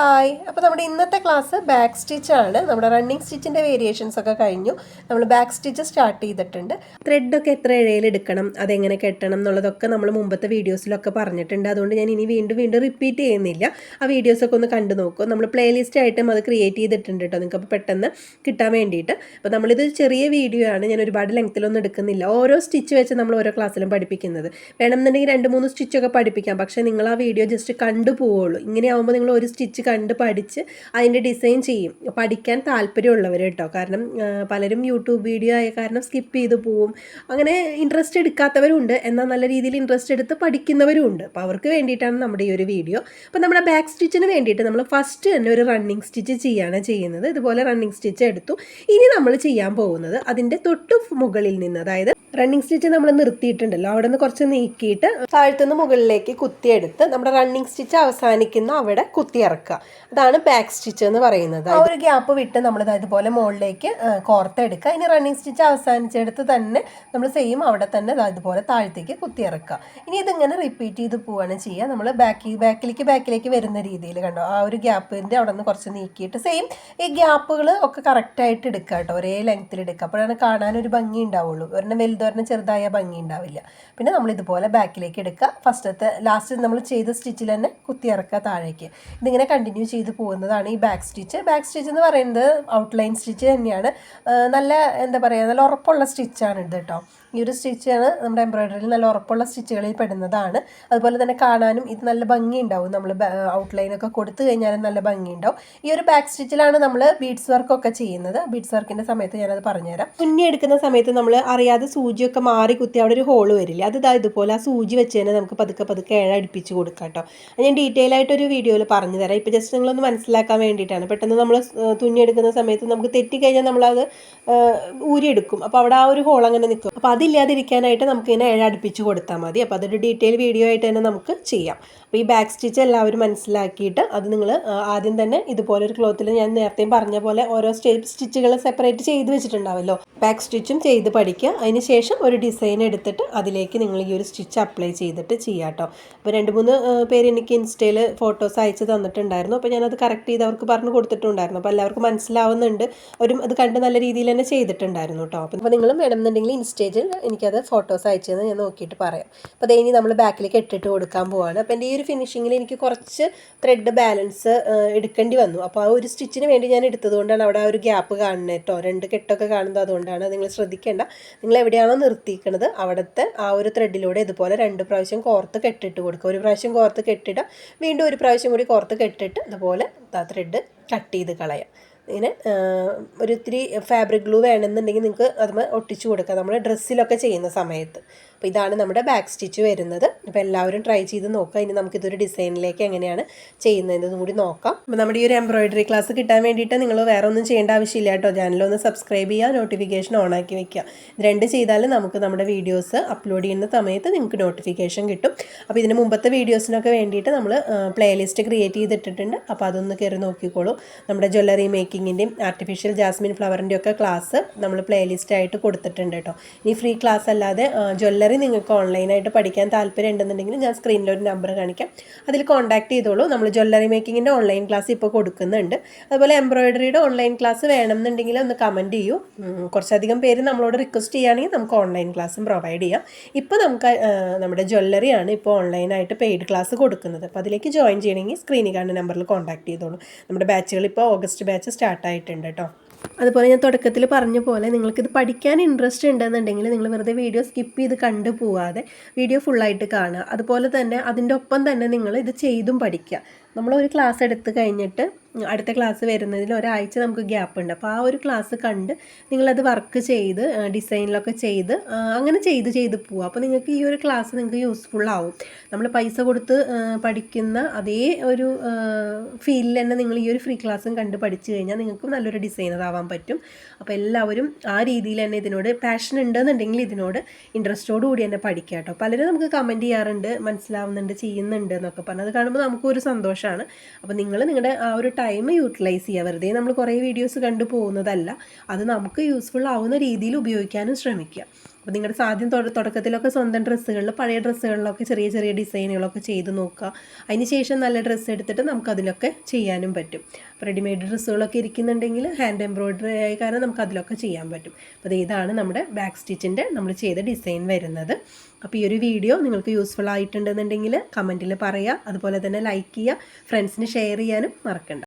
Hi, അപ്പോൾ നമ്മുടെ ഇന്നത്തെ ക്ലാസ് ബാക്ക് സ്റ്റിച്ചാണ്. നമ്മുടെ റണ്ണിങ് സ്റ്റിച്ചിൻ്റെ വേരിയേഷൻസ് ഒക്കെ കഴിഞ്ഞു. നമ്മൾ ബാക്ക് സ്റ്റിച്ച് സ്റ്റാർട്ട് ചെയ്തിട്ടുണ്ട്. ത്രെഡൊക്കെ എത്ര ഇഴയിൽ എടുക്കണം, അതെങ്ങനെ കെട്ടണം എന്നുള്ളതൊക്കെ നമ്മൾ മുമ്പത്തെ വീഡിയോസിലൊക്കെ പറഞ്ഞിട്ടുണ്ട്. അതുകൊണ്ട് ഞാൻ ഇനി വീണ്ടും റിപ്പീറ്റ് ചെയ്യുന്നില്ല. ആ വീഡിയോസൊക്കെ ഒന്ന് കണ്ടു നോക്കും. നമ്മൾ പ്ലേലിസ്റ്റ് ആയിട്ടും അത് ക്രിയേറ്റ് ചെയ്തിട്ടുണ്ട് കേട്ടോ, നിങ്ങൾക്ക് അപ്പോൾ പെട്ടെന്ന് കിട്ടാൻ വേണ്ടിയിട്ട്. അപ്പോൾ നമ്മളിത് ചെറിയ വീഡിയോ ആണ്, ഞാൻ ഒരുപാട് ലെങ്ത്തിലൊന്നും എടുക്കുന്നില്ല. ഓരോ സ്റ്റിച്ച് വെച്ച് നമ്മൾ ഓരോ ക്ലാസ്സിലും പഠിപ്പിക്കുന്നത്. വേണമെന്നുണ്ടെങ്കിൽ 2-3 സ്റ്റിച്ചൊക്കെ പഠിപ്പിക്കാം, പക്ഷേ നിങ്ങൾ ആ വീഡിയോ ജസ്റ്റ് കണ്ടു പോവുള്ളൂ. ഇങ്ങനെയാവുമ്പോൾ നിങ്ങൾ ഒരു സ്റ്റിച്ച് കണ്ട് പഠിച്ച് അതിൻ്റെ ഡിസൈൻ ചെയ്യും. പഠിക്കാൻ താല്പര്യമുള്ളവർ കേട്ടോ, കാരണം പലരും യൂട്യൂബ് വീഡിയോ ആയ കാരണം സ്കിപ്പ് ചെയ്ത് പോവും. അങ്ങനെ ഇൻട്രസ്റ്റ് എടുക്കാത്തവരുണ്ട്, എന്നാൽ നല്ല രീതിയിൽ ഇൻട്രസ്റ്റ് എടുത്ത് പഠിക്കുന്നവരും ഉണ്ട്. അപ്പോൾ അവർക്ക് വേണ്ടിയിട്ടാണ് നമ്മുടെ ഈ ഒരു വീഡിയോ. അപ്പോൾ നമ്മുടെ ബാക്ക് സ്റ്റിച്ചിന് വേണ്ടിയിട്ട് നമ്മൾ ഫസ്റ്റ് തന്നെ ഒരു റണ്ണിങ് സ്റ്റിച്ച് ചെയ്യുന്നത്. ഇതുപോലെ റണ്ണിങ് സ്റ്റിച്ച് എടുത്തു. ഇനി നമ്മൾ ചെയ്യാൻ പോകുന്നത് അതിൻ്റെ തൊട്ട് മുകളിൽ നിന്ന്, അതായത് റണ്ണിങ് സ്റ്റിച്ച് നമ്മൾ നിർത്തിയിട്ടുണ്ടല്ലോ, അവിടെ നിന്ന് കുറച്ച് നീക്കിയിട്ട് താഴത്തുനിന്ന് മുകളിലേക്ക് കുത്തിയെടുത്ത് നമ്മുടെ റണ്ണിങ് സ്റ്റിച്ച് അവസാനിക്കുന്ന അവിടെ കുത്തിയിറക്കുക. അതാണ് ബാക്ക് സ്റ്റിച്ച് എന്ന് പറയുന്നത്. ആ ഒരു ഗ്യാപ്പ് വിട്ട് നമ്മൾ ഇതുപോലെ മുകളിലേക്ക് കോർത്തെടുക്കുക. ഇനി റണ്ണിങ് സ്റ്റിച്ച് അവസാനിച്ചെടുത്ത് തന്നെ നമ്മൾ സെയിം അവിടെ തന്നെ ഇതുപോലെ താഴത്തേക്ക് കുത്തിയിറക്കുക. ഇനി ഇതിങ്ങനെ റിപ്പീറ്റ് ചെയ്ത് പോവുകയാണ് ചെയ്യുക. നമ്മൾ ബാക്കിലേക്ക് വരുന്ന രീതിയിൽ കണ്ടോ, ആ ഒരു ഗ്യാപ്പിൻ്റെ അവിടെ നിന്ന് കുറച്ച് നീക്കിയിട്ട് സെയിം ഈ ഗ്യാപ്പുകൾ ഒക്കെ കറക്റ്റായിട്ട് എടുക്കുക കേട്ടോ, ഒരേ ലെങ്ത്തിൽ എടുക്കുക. അപ്പോഴാണ് കാണാനൊരു ഭംഗി ഉണ്ടാവുള്ളൂ. ഒരെണ്ണം വലുതൊരെണ്ണം ചെറുതായ ഭംഗി ഉണ്ടാവില്ല. പിന്നെ നമ്മൾ ഇതുപോലെ ബാക്കിലേക്ക് എടുക്കുക. ലാസ്റ്റ് നമ്മൾ ചെയ്ത സ്റ്റിച്ചിൽ തന്നെ കുത്തിയിറക്കുക താഴേക്ക്. ഇതിങ്ങനെ കണ്ടിന്യൂ ചെയ്ത് പോകുന്നതാണ് ഈ ബാക്ക് സ്റ്റിച്ച്. ബാക്ക് സ്റ്റിച്ച് എന്ന് പറയുന്നത് ഔട്ട്ലൈൻ സ്റ്റിച്ച് തന്നെയാണ്. നല്ല നല്ല ഉറപ്പുള്ള സ്റ്റിച്ചാണ് ഇത് കേട്ടോ. ഈ ഒരു സ്റ്റിച്ചാണ് നമ്മുടെ എംബ്രോയ്ഡറിയിൽ നല്ല ഉറപ്പുള്ള സ്റ്റിച്ചുകളിൽ പെടുന്നതാണ്. അതുപോലെ തന്നെ കാണാനും ഇത് നല്ല ഭംഗി ഉണ്ടാവും. നമ്മൾ ഔട്ട്ലൈനൊക്കെ കൊടുത്തു കഴിഞ്ഞാലും നല്ല ഭംഗി ഉണ്ടാവും. ഈ ഒരു ബാക്ക് സ്റ്റിച്ചിലാണ് നമ്മൾ ബീഡ്സ് വർക്കൊക്കെ ചെയ്യുന്നത്. ബീഡ്സ് വർക്കിൻ്റെ സമയത്ത് ഞാനത് പറഞ്ഞുതരാം. തുന്നി എടുക്കുന്ന സമയത്ത് നമ്മൾ അറിയാതെ സൂചിയൊക്കെ മാറി കുത്തി അവിടെ ഒരു ഹോള് വരില്ല. അത് ഇതുപോലെ ആ സൂചി വെച്ച് തന്നെ നമുക്ക് പതുക്കെ ഇഴ അടുപ്പിച്ച് കൊടുക്കാം കേട്ടോ. ഞാൻ ഡീറ്റെയിൽ ആയിട്ടൊരു വീഡിയോയിൽ പറഞ്ഞു തരാം. ഇപ്പോൾ ജസ്റ്റ് നിങ്ങളൊന്ന് മനസ്സിലാക്കാൻ വേണ്ടിയിട്ടാണ്. പെട്ടെന്ന് നമ്മൾ തുന്നിയെടുക്കുന്ന സമയത്ത് നമുക്ക് തെറ്റിക്കഴിഞ്ഞാൽ നമ്മളത് ഊരിയെടുക്കും. അപ്പോൾ അവിടെ ആ ഒരു ഹോൾ അങ്ങനെ നിൽക്കും. അപ്പോൾ അതില്ലാതിരിക്കാനായിട്ട് നമുക്ക് ഇങ്ങനെ ഇഴ അടുപ്പിച്ച് കൊടുത്താൽ മതി. അപ്പോൾ അതൊരു ഡീറ്റെയിൽ വീഡിയോ ആയിട്ട് തന്നെ നമുക്ക് ചെയ്യാം. അപ്പോൾ ഈ ബാക്ക് സ്റ്റിച്ച് എല്ലാവരും മനസ്സിലാക്കിയിട്ട് അത് നിങ്ങൾ ആദ്യം തന്നെ ഇതുപോലെ ഒരു ക്ലോത്തിൽ ഞാൻ നേരത്തെയും പറഞ്ഞ പോലെ ഓരോ സ്റ്റിച്ചുകൾ സെപ്പറേറ്റ് ചെയ്ത് വെച്ചിട്ടുണ്ടാവല്ലോ, ബാക്ക് സ്റ്റിച്ചും ചെയ്ത് പഠിക്കുക. അതിന് ശേഷം ഒരു ഡിസൈൻ എടുത്തിട്ട് അതിലേക്ക് നിങ്ങൾ ഈ ഒരു സ്റ്റിച്ച് അപ്ലൈ ചെയ്തിട്ട് ചെയ്യാം കേട്ടോ. അപ്പോൾ 2-3 പേര് എനിക്ക് ഇൻസ്റ്റയിൽ ഫോട്ടോസ് അയച്ച് തന്നിട്ടുണ്ടായിരുന്നു. അപ്പോൾ ഞാനത് കറക്റ്റ് ചെയ്ത് അവർക്ക് പറഞ്ഞു കൊടുത്തിട്ടുണ്ടായിരുന്നു. അപ്പോൾ എല്ലാവർക്കും മനസ്സിലാവുന്നുണ്ട്. അത് കണ്ട് നല്ല രീതിയിൽ തന്നെ ചെയ്തിട്ടുണ്ടായിരുന്നു കേട്ടോ. അപ്പോൾ നിങ്ങളും വേണമെന്നുണ്ടെങ്കിൽ ഇൻസ്റ്റേജിൽ എനിക്കത് ഫോട്ടോസ് അയച്ചതെന്ന് ഞാൻ നോക്കിയിട്ട് പറയാം. അപ്പോൾ അത് ഇനി നമ്മൾ ബാക്കിലേക്ക് ഇട്ടിട്ട് കൊടുക്കാൻ പോവാണ്. അപ്പോൾ എൻ്റെ ഈ ഒരു ഫിനിഷിങ്ങിൽ എനിക്ക് കുറച്ച് ത്രെഡ് ബാലൻസ് എടുക്കേണ്ടി വന്നു. അപ്പോൾ ആ ഒരു സ്റ്റിച്ചിന് വേണ്ടി ഞാൻ എടുത്തതുകൊണ്ടാണ് അവിടെ ആ ഒരു ഗ്യാപ്പ് കാണുന്നത് കേട്ടോ. 2 കെട്ടൊക്കെ കാണുന്നത് അതുകൊണ്ടാണ്. നിങ്ങൾ ശ്രദ്ധിക്കേണ്ട, നിങ്ങൾ എവിടെയാണോ നിർത്തിയിരിക്കുന്നത് അവിടുത്തെ ആ ഒരു ത്രെഡിലൂടെ ഇതുപോലെ 2 പ്രാവശ്യം കോർത്ത് കെട്ടിട്ട് കൊടുക്കുക. ഒരു പ്രാവശ്യം കോർത്ത് കെട്ടിടുക, വീണ്ടും ഒരു പ്രാവശ്യം കൂടി കോർത്ത് കെട്ടിട്ട് ഇതുപോലെ ത്രെഡ് കട്ട് ചെയ്ത് കളയാം. ഇങ്ങനെ ഒരു ഇത്തിരി ഫാബ്രിക് ഗ്ലൂ വേണമെന്നുണ്ടെങ്കിൽ നിങ്ങൾക്ക് അതുമ്പോൾ ഒട്ടിച്ചു കൊടുക്കാം, നമ്മൾ ഡ്രസ്സിലൊക്കെ ചെയ്യുന്ന സമയത്ത്. അപ്പോൾ ഇതാണ് നമ്മുടെ ബാക്ക് സ്റ്റിച്ച് വരുന്നത്. അപ്പോൾ എല്ലാവരും ട്രൈ ചെയ്ത് നോക്കുക. ഇനി നമുക്കിതൊരു ഡിസൈനിലേക്ക് എങ്ങനെയാണ് ചെയ്യുന്നതെന്നും കൂടി നോക്കാം. അപ്പോൾ നമ്മുടെ ഈ ഒരു എംബ്രോയിഡറി ക്ലാസ് കിട്ടാൻ വേണ്ടിയിട്ട് നിങ്ങൾ വേറെ ഒന്നും ചെയ്യേണ്ട ആവശ്യമില്ല കേട്ടോ. ചാനലൊന്ന് സബ്സ്ക്രൈബ് ചെയ്യുക, നോട്ടിഫിക്കേഷൻ ഓൺ ആക്കി വെക്കുക. ഇത് 2 ചെയ്താൽ നമുക്ക് നമ്മുടെ വീഡിയോസ് അപ്ലോഡ് ചെയ്യുന്ന സമയത്ത് നിങ്ങൾക്ക് നോട്ടിഫിക്കേഷൻ കിട്ടും. അപ്പോൾ ഇതിന് മുമ്പത്തെ വീഡിയോസിനൊക്കെ വേണ്ടിയിട്ട് നമ്മൾ പ്ലേലിസ്റ്റ് ക്രിയേറ്റ് ചെയ്തിട്ടിട്ടുണ്ട്. അപ്പോൾ അതൊന്ന് കയറി നോക്കിക്കോളൂ. നമ്മുടെ ജ്വല്ലറി മേക്കിങ്ങിൻ്റെയും ആർട്ടിഫിഷ്യൽ ജാസ്മിൻ ഫ്ലവറിൻ്റെയും ഒക്കെ ക്ലാസ് നമ്മൾ പ്ലേലിസ്റ്റ് ആയിട്ട് കൊടുത്തിട്ടുണ്ട് കേട്ടോ. ഇനി ഫ്രീ ക്ലാസ് അല്ലാതെ ജ്വല്ലറി നിങ്ങൾക്ക് ഓൺലൈനായിട്ട് പഠിക്കാൻ താല്പര്യം ഉണ്ടെന്നുണ്ടെങ്കിൽ ഞാൻ സ്ക്രീനിലൊരു നമ്പർ കാണിക്കാം, അതിൽ കോൺടാക്ട് ചെയ്തോളൂ. നമ്മൾ ജ്വല്ലറി മേക്കിങ്ങിൻ്റെ ഓൺലൈൻ ക്ലാസ് ഇപ്പോൾ കൊടുക്കുന്നുണ്ട്. അതുപോലെ എംബ്രോയിഡറിയുടെ ഓൺലൈൻ ക്ലാസ് വേണമെന്നുണ്ടെങ്കിൽ ഒന്ന് കമൻറ്റ് ചെയ്യൂ. കുറച്ചധികം പേര് നമ്മളോട് റിക്വസ്റ്റ് ചെയ്യുകയാണെങ്കിൽ നമുക്ക് ഓൺലൈൻ ക്ലാസ്സും പ്രൊവൈഡ് ചെയ്യാം. ഇപ്പോൾ നമുക്ക് നമ്മുടെ ജ്വല്ലറിയാണ് ഇപ്പോൾ ഓൺലൈനായിട്ട് പെയ്ഡ് ക്ലാസ് കൊടുക്കുന്നത്. അപ്പോൾ അതിലേക്ക് ജോയിൻ ചെയ്യണമെങ്കിൽ സ്ക്രീനിൽ കാണുന്ന നമ്പറിൽ കോൺടാക്ട് ചെയ്തോളൂ. നമ്മുടെ ബാച്ചുകൾ ഇപ്പോൾ ഓഗസ്റ്റ് ബാച്ച് സ്റ്റാർട്ടായിട്ടുണ്ട് കേട്ടോ. അതുപോലെ ഞാൻ തുടക്കത്തിൽ പറഞ്ഞ പോലെ നിങ്ങൾക്കിത് പഠിക്കാൻ ഇൻട്രസ്റ്റ് ഉണ്ടെന്നുണ്ടെങ്കിൽ നിങ്ങൾ വെറുതെ വീഡിയോ സ്കിപ്പ് ചെയ്ത് കണ്ടു പോവാതെ വീഡിയോ ഫുള്ളായിട്ട് കാണുക. അതുപോലെ തന്നെ അതിൻ്റെ ഒപ്പം തന്നെ നിങ്ങൾ ഇത് ചെയ്തും പഠിക്കുക. നമ്മളൊരു ക്ലാസ് എടുത്ത് കഴിഞ്ഞിട്ട് അടുത്ത ക്ലാസ് വരുന്നതിൽ ഒരാഴ്ച നമുക്ക് ഗ്യാപ്പ് ഉണ്ട്. അപ്പോൾ ആ ഒരു ക്ലാസ് കണ്ട് നിങ്ങളത് വർക്ക് ചെയ്ത് ഡിസൈനിലൊക്കെ ചെയ്ത് അങ്ങനെ ചെയ്ത് പോവുക. അപ്പോൾ നിങ്ങൾക്ക് ഈ ഒരു ക്ലാസ് നിങ്ങൾക്ക് യൂസ്ഫുള്ളാവും. നമ്മൾ പൈസ കൊടുത്ത് പഠിക്കുന്ന അതേ ഒരു ഫീലിൽ തന്നെ നിങ്ങൾ ഈ ഒരു ഫ്രീ ക്ലാസ്സും കണ്ട് പഠിച്ചു കഴിഞ്ഞാൽ നിങ്ങൾക്ക് നല്ലൊരു ഡിസൈനർ ആവാൻ പറ്റും. അപ്പോൾ എല്ലാവരും ആ രീതിയിൽ തന്നെ ഇതിനോട് പാഷൻ ഉണ്ടെന്നുണ്ടെങ്കിൽ ഇതിനോട് ഇൻട്രസ്റ്റോടു കൂടി തന്നെ പഠിക്കുക കേട്ടോ. പലരും നമുക്ക് കമൻറ്റ് ചെയ്യാറുണ്ട്, മനസ്സിലാവുന്നുണ്ട്, ചെയ്യുന്നുണ്ട് എന്നൊക്കെ പറഞ്ഞ്. അത് കാണുമ്പോൾ നമുക്കൊരു സന്തോഷമാണ്. അപ്പോൾ നിങ്ങൾ നിങ്ങളുടെ ആ ഒരു ടൈം യൂട്ടിലൈസ് ചെയ്യുക. വെറുതെ നമ്മൾ കുറേ വീഡിയോസ് കണ്ടു പോകുന്നതല്ല, അത് നമുക്ക് യൂസ്ഫുൾ ആവുന്ന രീതിയിൽ ഉപയോഗിക്കാനും ശ്രമിക്കുക. അപ്പോൾ നിങ്ങളുടെ ആദ്യം തുടക്കത്തിലൊക്കെ സ്വന്തം ഡ്രസ്സുകളിൽ പഴയ ഡ്രസ്സുകളിലൊക്കെ ചെറിയ ചെറിയ ഡിസൈനുകളൊക്കെ ചെയ്ത് നോക്കുക. അതിന് ശേഷം നല്ല ഡ്രസ്സ് എടുത്തിട്ട് നമുക്കതിലൊക്കെ ചെയ്യാനും പറ്റും. അപ്പോൾ റെഡിമെയ്ഡ് ഡ്രസ്സുകളൊക്കെ ഇരിക്കുന്നുണ്ടെങ്കിൽ ഹാൻഡ് എംബ്രോയ്ഡറി ആയ കാരണം നമുക്ക് അതിലൊക്കെ ചെയ്യാൻ പറ്റും. അപ്പോൾ ഇതാണ് നമ്മുടെ ബാക്ക് സ്റ്റിച്ചിൻ്റെ നമ്മൾ ചെയ്ത ഡിസൈൻ വരുന്നത്. അപ്പോൾ ഈ ഒരു വീഡിയോ നിങ്ങൾക്ക് യൂസ്ഫുൾ ആയിട്ടുണ്ടെന്നുണ്ടെങ്കിൽ കമൻറ്റിൽ പറയുക. അതുപോലെ തന്നെ ലൈക്ക് ചെയ്യുക, ഫ്രണ്ട്സിന് ഷെയർ ചെയ്യാനും മറക്കണ്ട.